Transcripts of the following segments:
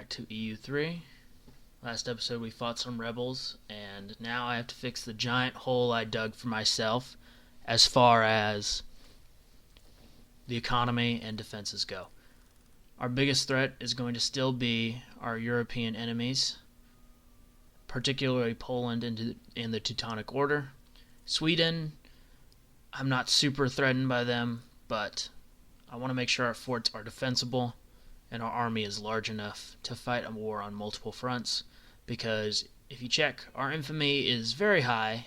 back to EU3. Last episode we fought some rebels, and now I have to fix the giant hole I dug for myself as far as the economy and defenses go. Our biggest threat is going to still be our European enemies, particularly Poland in the Teutonic Order. Sweden, I'm not super threatened by them, but I want to make sure our forts are defensible and our army is large enough to fight a war on multiple fronts, because if you check, our infamy is very high.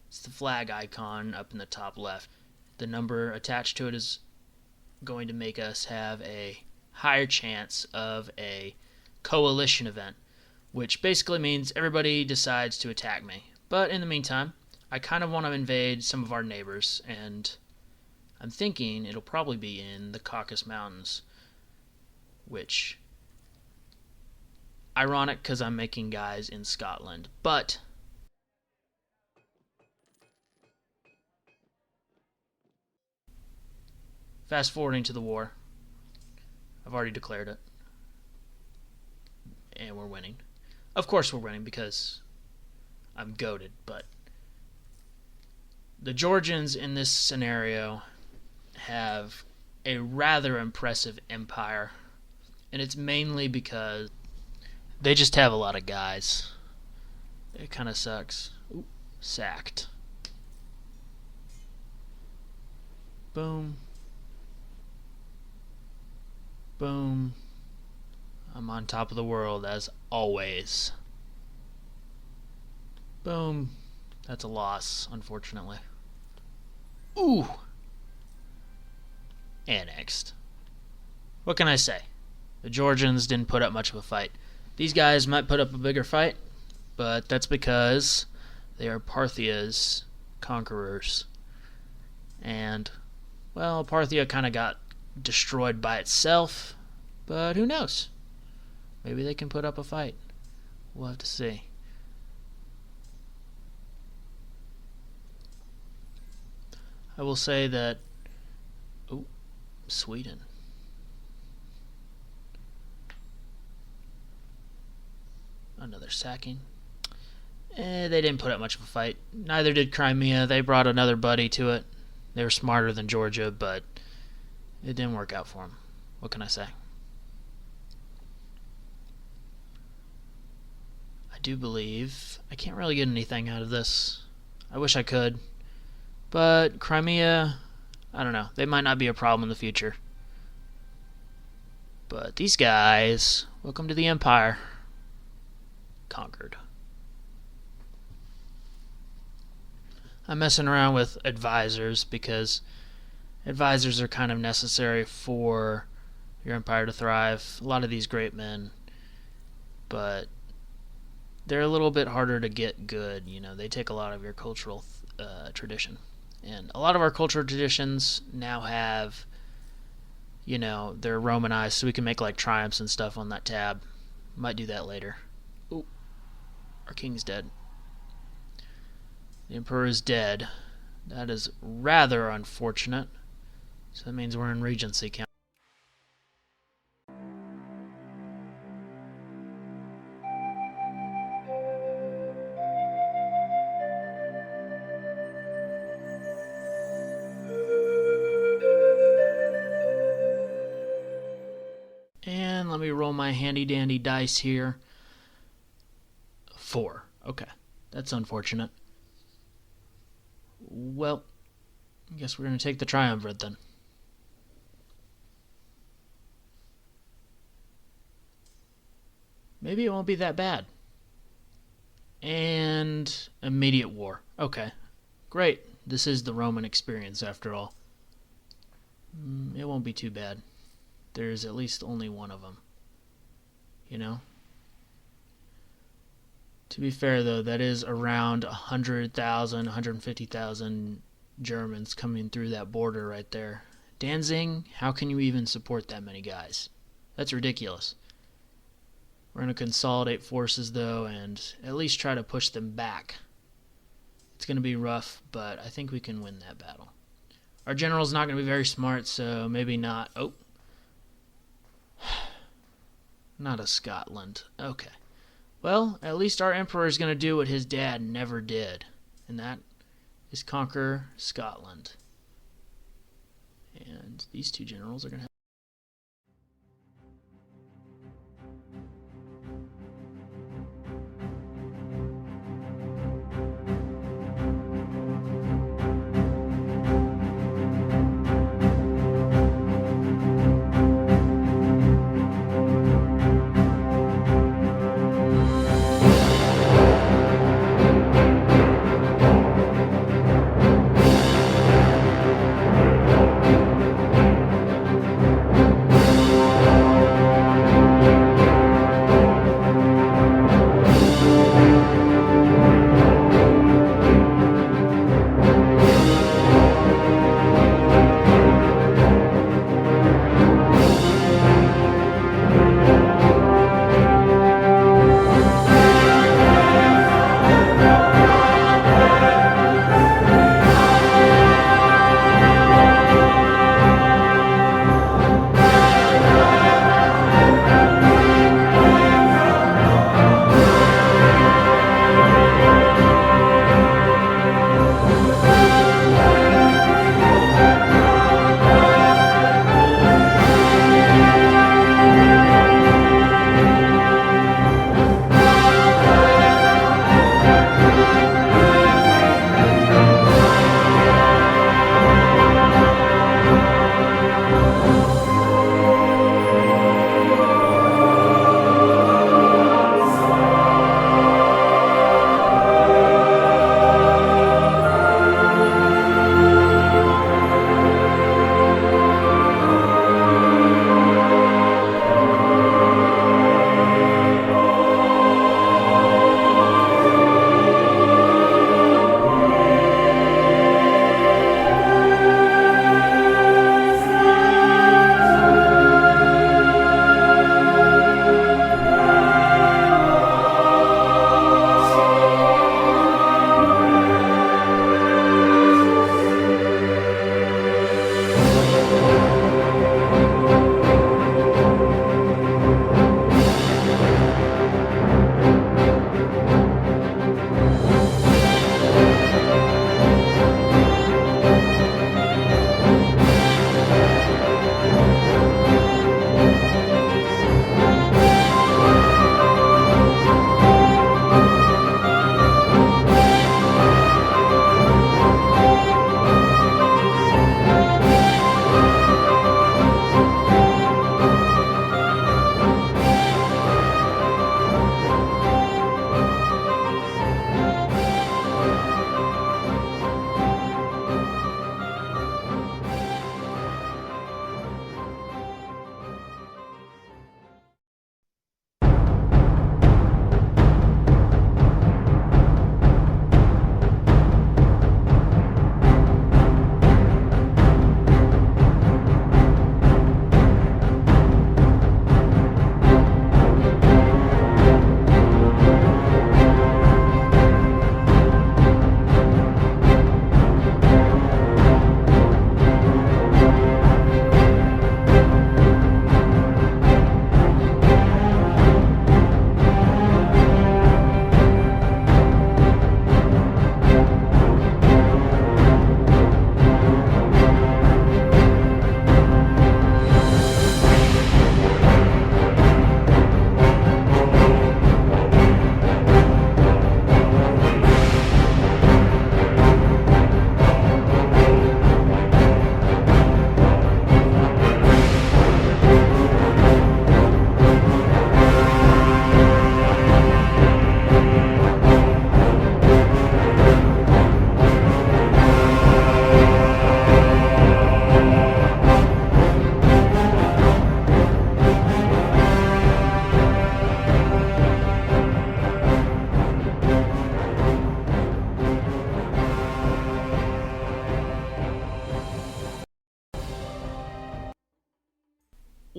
It's the flag icon up in the top left. The number attached to it is going to make us have a higher chance of a coalition event, which basically means everybody decides to attack me. But in the meantime, I kind of want to invade some of our neighbors, and I'm thinking it'll probably be in the Caucasus Mountains, which, ironic because I'm making guys in Scotland, but fast forwarding to the war. I've already declared it, and we're winning. Of course we're winning because I'm goated, but the Georgians in this scenario have a rather impressive empire, and it's mainly because they just have a lot of guys. It kind of sucks. Ooh, sacked. Boom. Boom. I'm on top of the world as always. Boom. That's a loss, unfortunately. Ooh. Annexed. What can I say? The Georgians didn't put up much of a fight. These guys might put up a bigger fight, but that's because they are Parthia's conquerors. And, well, Parthia kind of got destroyed by itself, but who knows? Maybe they can put up a fight. We'll have to see. I will say that... Oh, Sweden. Another sacking. They didn't put up much of a fight. Neither did Crimea. They brought another buddy to it. They were smarter than Georgia, but it didn't work out for them. What can I say? I do believe... I can't really get anything out of this. I wish I could. But Crimea, I don't know. They might not be a problem in the future. But these guys, welcome to the Empire. Conquered. I'm messing around with advisors because advisors are kind of necessary for your empire to thrive. A lot of these great men, but they're a little bit harder to get good. You know, they take a lot of your cultural tradition. And a lot of our cultural traditions now have, you know, they're Romanized, so we can make like triumphs and stuff on that tab. Might do that later. Ooh, our king's dead. The emperor is dead. That is rather unfortunate. So that means we're in Regency count. And let me roll my handy dandy dice here. 4. Okay. That's unfortunate. Well, I guess we're going to take the triumvirate then. Maybe it won't be that bad. And immediate war. Okay. Great. This is the Roman experience after all. It won't be too bad. There's at least only one of them. You know? To be fair, though, that is around 100,000, 150,000 Germans coming through that border right there. Danzig, how can you even support that many guys? That's ridiculous. We're going to consolidate forces, though, and at least try to push them back. It's going to be rough, but I think we can win that battle. Our general's not going to be very smart, so maybe not. Oh. Not a Scotland. Okay. Well, at least our emperor's going to do what his dad never did, and that is conquer Scotland. And these two generals are going to have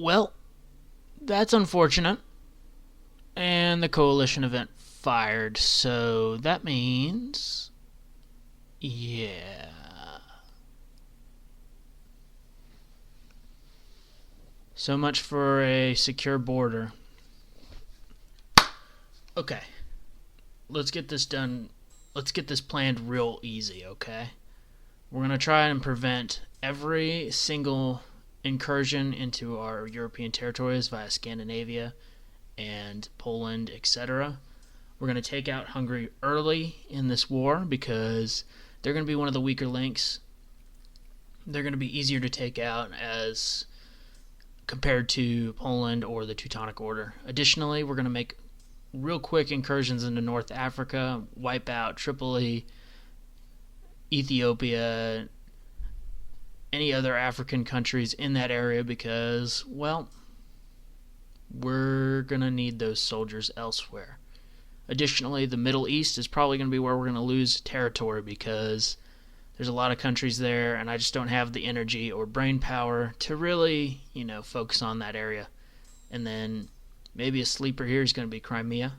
Well, that's unfortunate. And the coalition event fired, so that means... yeah. So much for a secure border. Okay, let's get this done. Let's get this planned real easy, okay? We're going to try and prevent every single incursion into our European territories via Scandinavia and Poland, etc. We're going to take out Hungary early in this war because they're going to be one of the weaker links. They're going to be easier to take out as compared to Poland or the Teutonic Order. Additionally, we're going to make real quick incursions into North Africa, wipe out Tripoli, Ethiopia, any other African countries in that area because, well, we're going to need those soldiers elsewhere. Additionally, the Middle East is probably going to be where we're going to lose territory because there's a lot of countries there, and I just don't have the energy or brain power to really, focus on that area. And then maybe a sleeper here is going to be Crimea.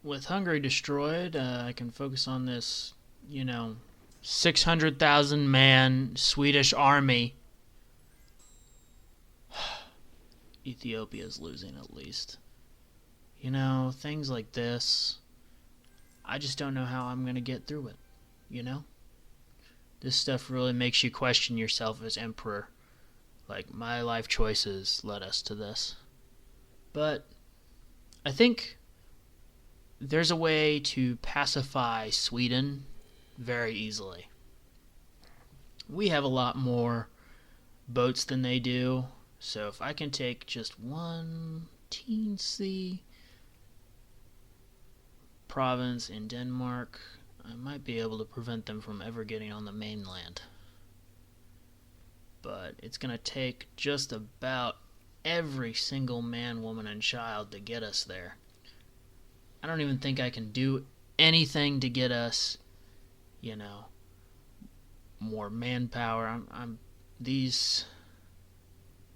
With Hungary destroyed, I can focus on this, 600,000 man Swedish army. Ethiopia's losing at least. Things like this, I just don't know how I'm going to get through it. This stuff really makes you question yourself as emperor. Like, my life choices led us to this. But I think there's a way to pacify Sweden very easily. We have a lot more boats than they do, so if I can take just one teensy province in Denmark, I might be able to prevent them from ever getting on the mainland. But it's going to take just about every single man, woman, and child to get us there. I don't even think I can do anything to get us, more manpower. I'm these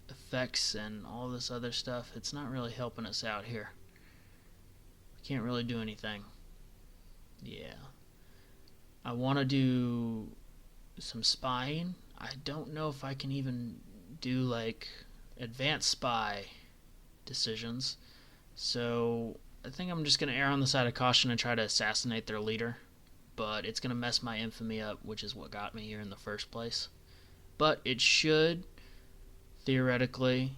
effects and all this other stuff, it's not really helping us out here. We can't really do anything. Yeah. I want to do some spying. I don't know if I can even do like advanced spy decisions. So I think I'm just going to err on the side of caution and try to assassinate their leader. But it's going to mess my infamy up, which is what got me here in the first place. But it should theoretically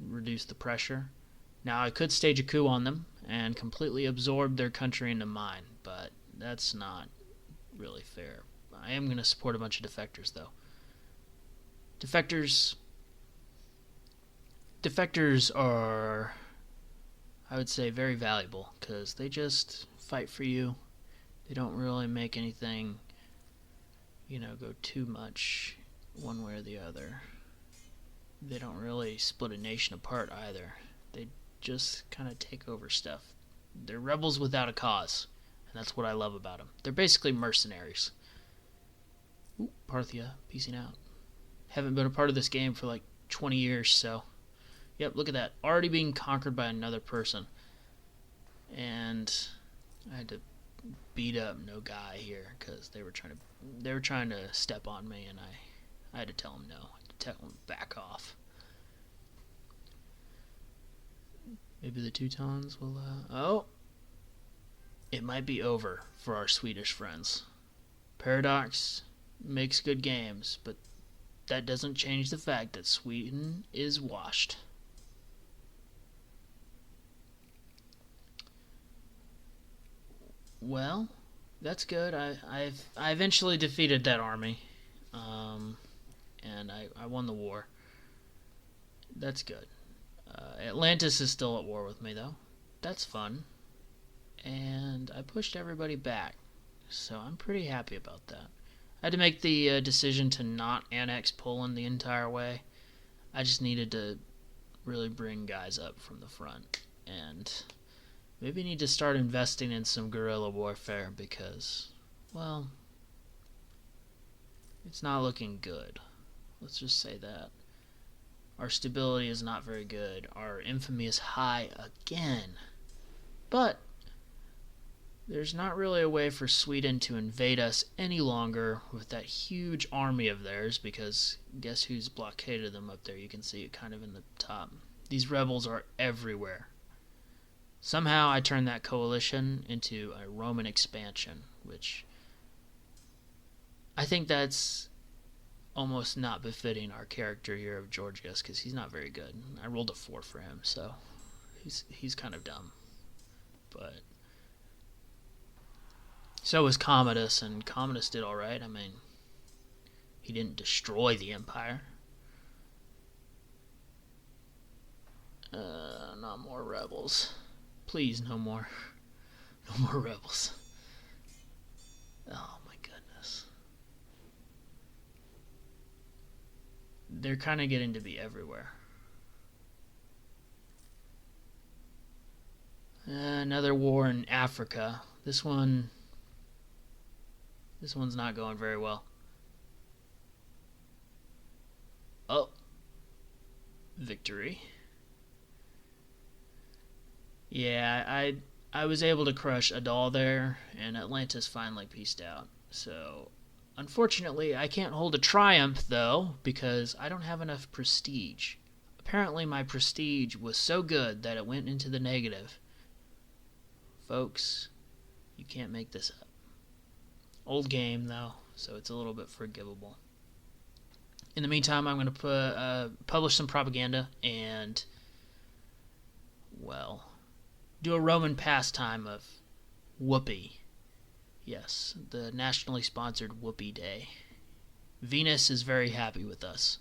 reduce the pressure. Now I could stage a coup on them and completely absorb their country into mine, but that's not really fair. I am going to support a bunch of defectors, though. Defectors are, I would say, very valuable because they just fight for you. They don't really make anything, go too much one way or the other. They don't really split a nation apart either. They just kind of take over stuff. They're rebels without a cause, and that's what I love about them. They're basically mercenaries. Ooh, Parthia, peacing out. Haven't been a part of this game for like 20 years, so... Yep, look at that. Already being conquered by another person. And I had to beat up no guy here because they were trying to step on me, and I had to tell them no. I had to tell them back off. Maybe the Teutons will, oh! It might be over for our Swedish friends. Paradox makes good games, but that doesn't change the fact that Sweden is washed. Well, that's good. I eventually defeated that army, and I won the war. That's good. Atlantis is still at war with me, though. That's fun. And I pushed everybody back, so I'm pretty happy about that. I had to make the decision to not annex Poland the entire way. I just needed to really bring guys up from the front, and maybe need to start investing in some guerrilla warfare because, well, it's not looking good. Let's just say that. Our stability is not very good. Our infamy is high again. But there's not really a way for Sweden to invade us any longer with that huge army of theirs, because guess who's blockaded them up there? You can see it kind of in the top. These rebels are everywhere. Somehow I turned that coalition into a Roman expansion, which I think that's almost not befitting our character here of Georgius, because he's not very good. I rolled a 4 for him, so he's kind of dumb. But so was Commodus, and Commodus did alright. I mean, he didn't destroy the empire. Not more rebels. Please, no more. No more rebels. Oh my goodness. They're kind of getting to be everywhere. Another war in Africa. This one's not going very well. Oh. Victory. Yeah, I was able to crush Adal there, and Atlantis finally peaced out. So, unfortunately, I can't hold a triumph, though, because I don't have enough prestige. Apparently, my prestige was so good that it went into the negative. Folks, you can't make this up. Old game, though, so it's a little bit forgivable. In the meantime, I'm going to publish some propaganda and, well, do a Roman pastime of whoopee. Yes, the nationally sponsored whoopee day. Venus is very happy with us.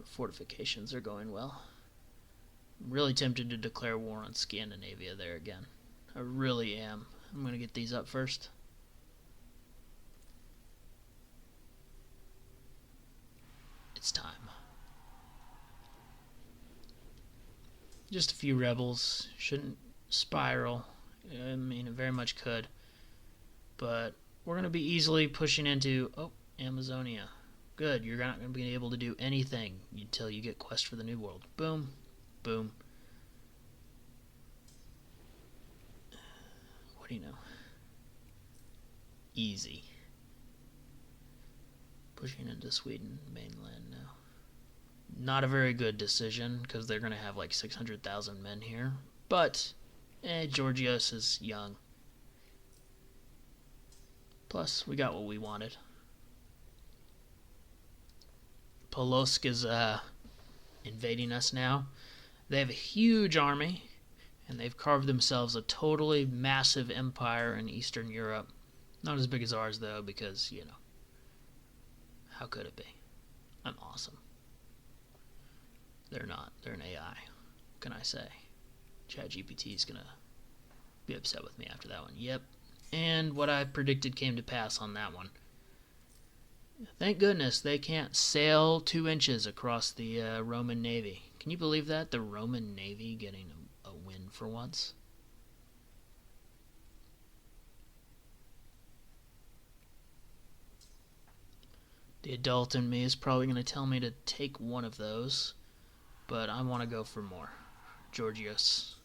Fortifications are going well. I'm really tempted to declare war on Scandinavia there again. I really am. I'm going to get these up first. It's time. Just a few rebels. Shouldn't spiral I mean, it very much could. But we're going to be easily pushing into, Amazonia. Good, you're not going to be able to do anything until you get Quest for the New World. Boom, boom. What do you know? Easy. Pushing into Sweden mainland now. Not a very good decision, because they're going to have like 600,000 men here. But, Georgios is young. Plus, we got what we wanted. Polotsk is invading us now. They have a huge army, and they've carved themselves a totally massive empire in Eastern Europe. Not as big as ours, though, because, how could it be? I'm awesome. They're not. They're an AI. What can I say? ChatGPT is going to be upset with me after that one. Yep. And what I predicted came to pass on that one. Thank goodness they can't sail 2 inches across the Roman Navy. Can you believe that? The Roman Navy getting a win for once? The adult in me is probably going to tell me to take one of those, but I want to go for more. Georgios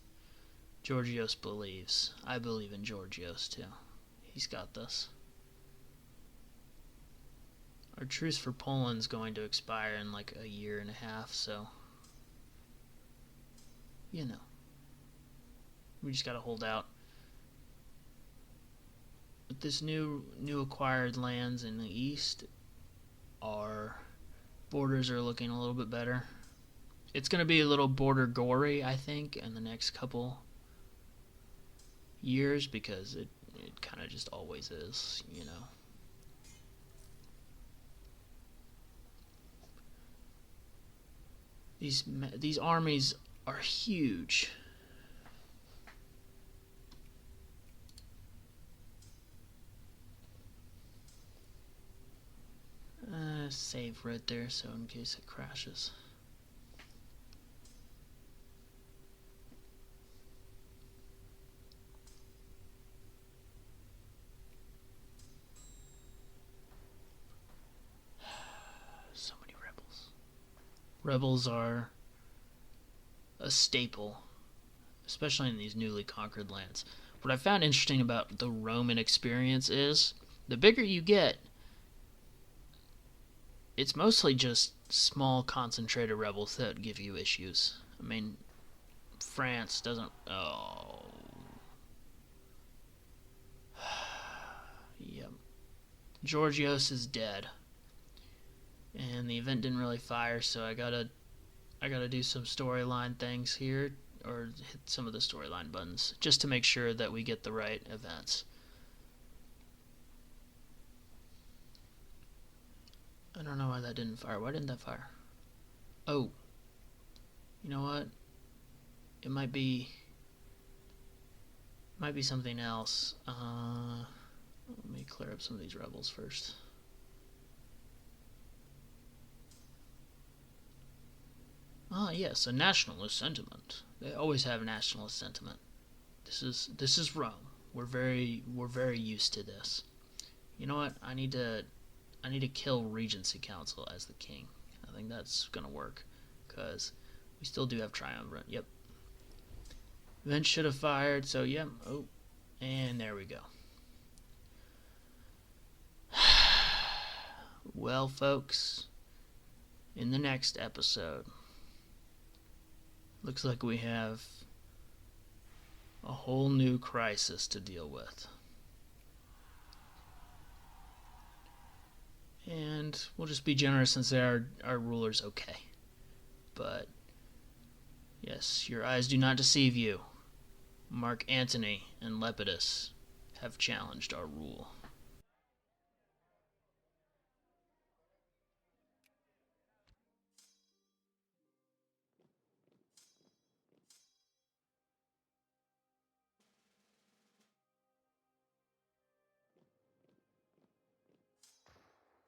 believes. I believe in Georgios too. He's got this. Our truce for Poland's going to expire in like a year and a half, so we just gotta hold out. With this new acquired lands in the east, our borders are looking a little bit better. It's gonna be a little border gory, I think, in the next couple years, because it kind of just always is, These armies are huge. Save right there, so in case it crashes. So many rebels. Rebels are a staple, especially in these newly conquered lands. What I found interesting about the Roman experience is the bigger you get, it's mostly just small concentrated rebels that give you issues. I mean, France doesn't... Oh. Yep. Georgios is dead. And the event didn't really fire, so I gotta do some storyline things here, or hit some of the storyline buttons, just to make sure that we get the right events. I don't know why that didn't fire. Why didn't that fire? Oh. You know what? It might be something else. Let me clear up some of these rebels first. Ah, yes, a nationalist sentiment. They always have nationalist sentiment. This is Rome. We're very used to this. You know what? I need to kill Regency Council as the king. I think that's gonna work, because we still do have triumvirate. Yep. Event should have fired. So yep. Oh, and there we go. Well, folks, in the next episode, looks like we have a whole new crisis to deal with. And we'll just be generous and say our ruler's okay. But, yes, your eyes do not deceive you. Mark Antony and Lepidus have challenged our rule.